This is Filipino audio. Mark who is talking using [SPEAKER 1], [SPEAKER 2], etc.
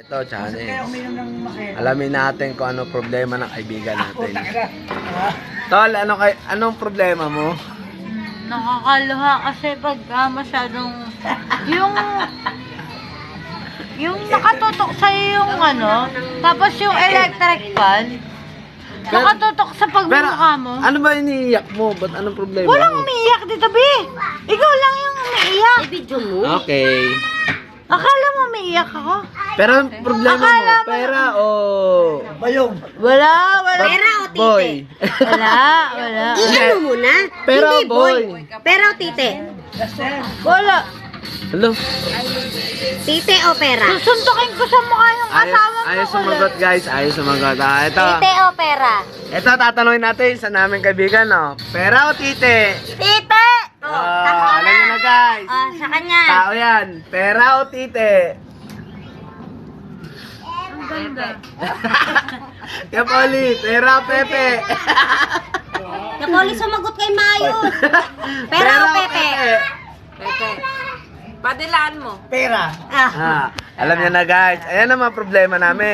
[SPEAKER 1] Ito, Chane. Alamin natin kung ano problema ng kaibigan natin. Tol, anong problema mo?
[SPEAKER 2] Nakakaluha kasi pagka masyadong yung nakatutok sa'yo yung ano, tapos yung electric fan, nakatutok sa pagmumukha mo.
[SPEAKER 1] Ano ba iniiyak mo? Ba't anong problema
[SPEAKER 2] Walang
[SPEAKER 1] mo?
[SPEAKER 2] umiiyak dito, Bi. Ikaw lang yung umiiyak.
[SPEAKER 3] Video mo?
[SPEAKER 1] Okay.
[SPEAKER 2] Akala mo umiiyak ako?
[SPEAKER 1] Pero ang problema
[SPEAKER 2] Akala
[SPEAKER 1] mo,
[SPEAKER 2] mo-
[SPEAKER 1] pera o...
[SPEAKER 2] Wala.
[SPEAKER 3] Pera o tite?
[SPEAKER 1] Boy.
[SPEAKER 2] Wala.
[SPEAKER 3] I-ano muna?
[SPEAKER 1] Pera o
[SPEAKER 3] Hindi,
[SPEAKER 1] boy?
[SPEAKER 3] Pera o tite?
[SPEAKER 2] Wala.
[SPEAKER 1] Hello?
[SPEAKER 3] Tite o pera?
[SPEAKER 2] Susuntukin ko sa mukha yung asawa mo.
[SPEAKER 1] Ayaw sumagot, guys. Ayaw sumagot. Ito.
[SPEAKER 3] Tite o pera?
[SPEAKER 1] Ito, tatanungin natin sa naming kaibigan, no? Pera o tite?
[SPEAKER 3] Tite!
[SPEAKER 1] Alam niyo na, guys.
[SPEAKER 3] Sa kanya.
[SPEAKER 1] Tao yan. Pera o tite?
[SPEAKER 2] Ang ganda.
[SPEAKER 1] Kaya Poli, pera o pepe?
[SPEAKER 3] Napoli sumagot kay Mayo. Pera o pepe?
[SPEAKER 4] Pepe. Padilaan mo.
[SPEAKER 1] Ah, alam niyo na, guys. Ayan ang mga problema namin.